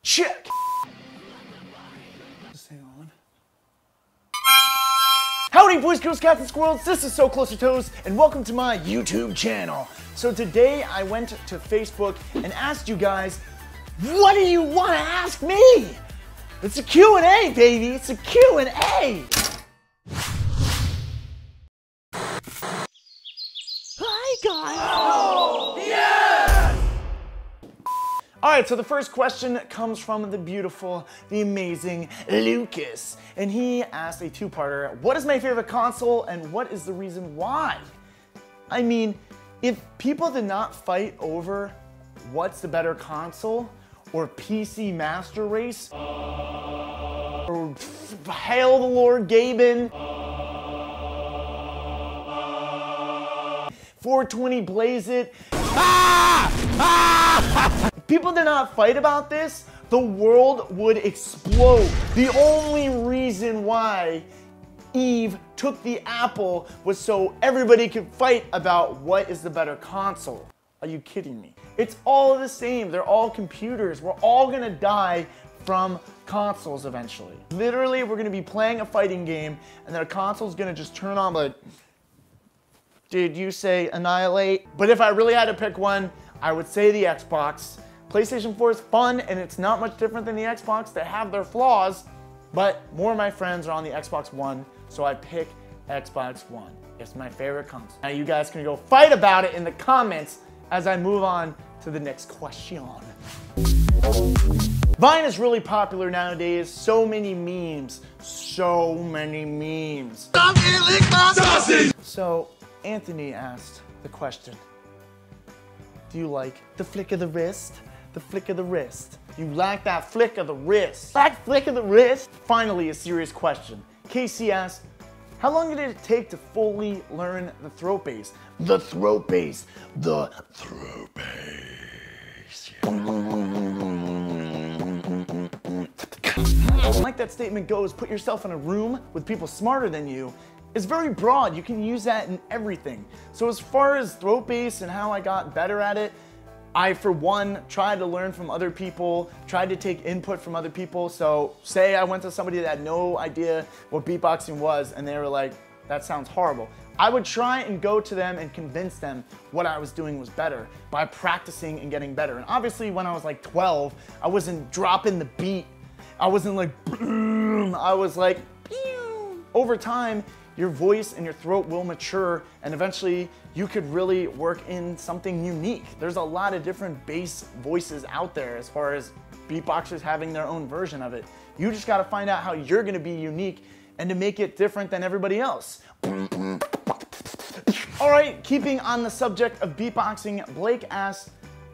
Check. Just hang on. Howdy boys, girls, cats, and squirrels, this is SoCloseToToast, and welcome to my YouTube channel. So today I went to Facebook and asked you guys, what do you want to ask me? It's a Q&A, baby, it's a Q&A. Hi guys. Oh, yes! Alright, so the first question comes from the beautiful, the amazing Lucas. And he asked a two-parter, what is my favorite console and what is the reason why? I mean, if people did not fight over what's the better console, or PC Master Race, or Hail the Lord Gaben, 420 Blaze It, people did not fight about this, the world would explode. The only reason why Eve took the apple was so everybody could fight about what is the better console. Are you kidding me? It's all the same. They're all computers. We're all gonna die from consoles eventually. Literally, we're gonna be playing a fighting game and their console's gonna just turn on like, did you say annihilate? But if I really had to pick one, I would say the Xbox. PlayStation 4 is fun and it's not much different than the Xbox. They have their flaws, but more of my friends are on the Xbox One, so I pick Xbox One. It's my favorite console. Now you guys can go fight about it in the comments as I move on to the next question. Vine is really popular nowadays. So many memes. So many memes. So Anthony asked the question, do you like the flick of the wrist? The flick of the wrist. You like that flick of the wrist? That flick of the wrist? Finally, a serious question. Casey asked, how long did it take to fully learn the throat bass? The throat bass. The throat bass. Like that statement goes, put yourself in a room with people smarter than you. It's very broad. You can use that in everything. So as far as throat bass and how I got better at it, I, for one, tried to learn from other people, tried to take input from other people. So say I went to somebody that had no idea what beatboxing was and they were like, that sounds horrible. I would try and go to them and convince them what I was doing was better by practicing and getting better. And obviously when I was like 12, I wasn't dropping the beat. I wasn't like, boom. I was like, pew. Over time, your voice and your throat will mature and eventually you could really work in something unique. There's a lot of different bass voices out there as far as beatboxers having their own version of it. You just gotta find out how you're gonna be unique and to make it different than everybody else. All right, keeping on the subject of beatboxing, Blake asked,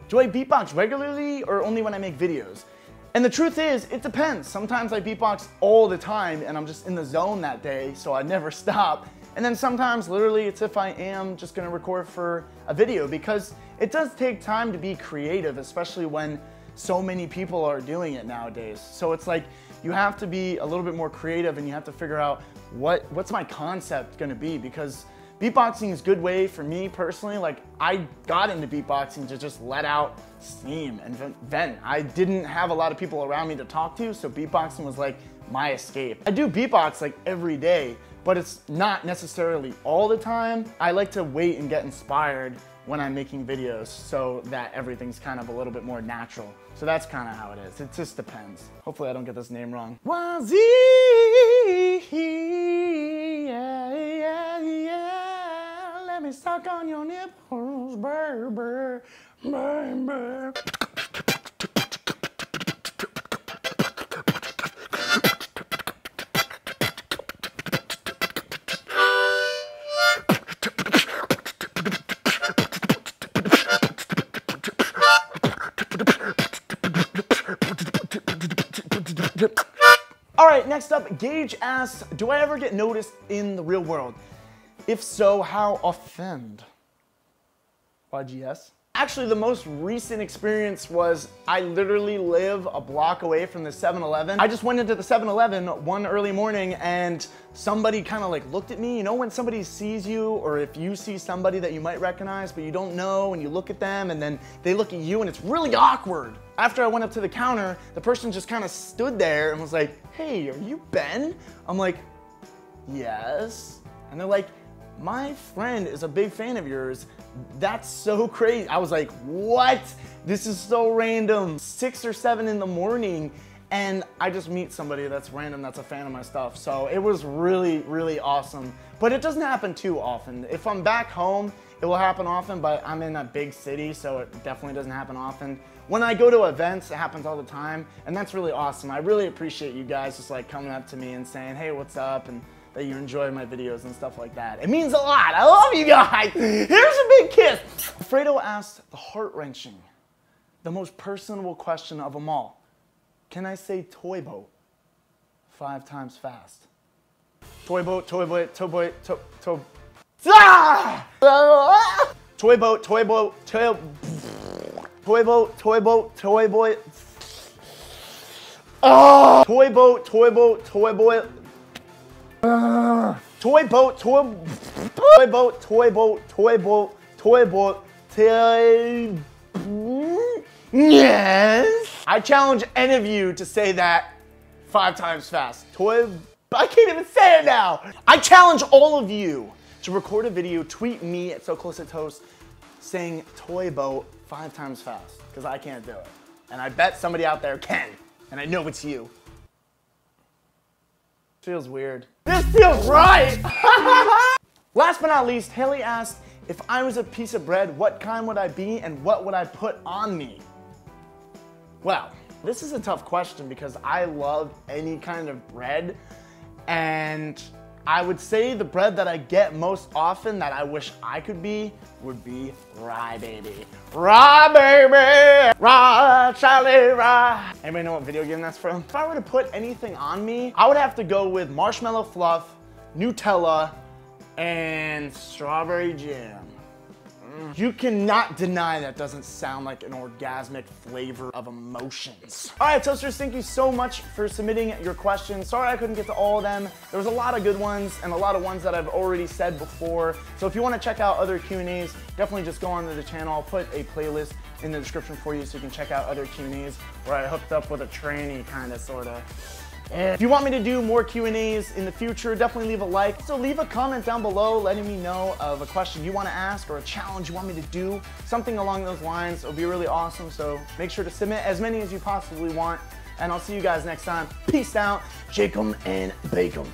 do I beatbox regularly or only when I make videos? And the truth is, it depends. Sometimes I beatbox all the time and I'm just in the zone that day, so I never stop. And then sometimes, literally, it's if I am just gonna record for a video because it does take time to be creative, especially when so many people are doing it nowadays. So it's like, you have to be a little bit more creative and you have to figure out what's my concept gonna be, because beatboxing is a good way for me personally. Like, I got into beatboxing to just let out steam and vent. I didn't have a lot of people around me to talk to, so beatboxing was like my escape. I do beatbox like every day, but it's not necessarily all the time. I like to wait and get inspired when I'm making videos so that everything's kind of a little bit more natural. So that's kind of how it is. It just depends. Hopefully I don't get this name wrong. YZ, yeah, yeah, yeah. Let me suck on your nipples, baby, baby. All right, next up, Gage asks, do I ever get noticed in the real world? If so, how often? YGS? Actually, the most recent experience was I literally live a block away from the 7-Eleven. I just went into the 7-Eleven one early morning and somebody kind of like looked at me. You know when somebody sees you, or if you see somebody that you might recognize but you don't know, and you look at them and then they look at you and it's really awkward. After I went up to the counter, the person just kind of stood there and was like, "Hey, are you Ben?" I'm like, "Yes." And they're like, "My friend is a big fan of yours. That's so crazy." I was like, "What? This is so random." 6 or 7 in the morning, and I just meet somebody that's random that's a fan of my stuff. So it was really, really awesome. But it doesn't happen too often. If I'm back home, it will happen often, but I'm in a big city, so it definitely doesn't happen often. When I go to events, it happens all the time, and that's really awesome. I really appreciate you guys just like coming up to me and saying, "Hey, what's up?" and that you enjoy my videos and stuff like that. It means a lot. I love you guys. Here's a big kiss. Fredo asked the heart-wrenching, the most personable question of them all. Can I say toy boat 5 times fast? Toy boat, toy boat, toy boat, toy. Ah! Toy boat, toy boat, toy. Toy boat, toy boat, toy boy. Oh! Toy boat, toy boat, toy boy. Toy boat, toy boat, toy boat, toy boat, toy boat, toy. Yes. I challenge any of you to say that 5 times fast. Toy. I can't even say it now. I challenge all of you to record a video, tweet me at SoCloseToToast saying toy boat 5 times fast, because I can't do it. And I bet somebody out there can, and I know it's you. Feels weird. This feels right! Last but not least, Haley asked, if I was a piece of bread, what kind would I be and what would I put on me? Well, this is a tough question because I love any kind of bread, and I would say the bread that I get most often that I wish I could be would be rye baby. Rye baby! Rye, Charlie, rye. Anybody know what video game that's from? If I were to put anything on me, I would have to go with marshmallow fluff, Nutella, and strawberry jam. You cannot deny that doesn't sound like an orgasmic flavor of emotions. All right, Toasters, thank you so much for submitting your questions. Sorry I couldn't get to all of them. There was a lot of good ones and a lot of ones that I've already said before. So if you want to check out other Q&As, definitely just go onto the channel. I'll put a playlist in the description for you so you can check out other Q&As where I hooked up with a tranny kind of, sort of. If you want me to do more Q&As in the future, definitely leave a like. So leave a comment down below letting me know of a question you want to ask or a challenge you want me to do, something along those lines. It'll be really awesome. So make sure to submit as many as you possibly want. And I'll see you guys next time. Peace out. Shake 'em and bake 'em.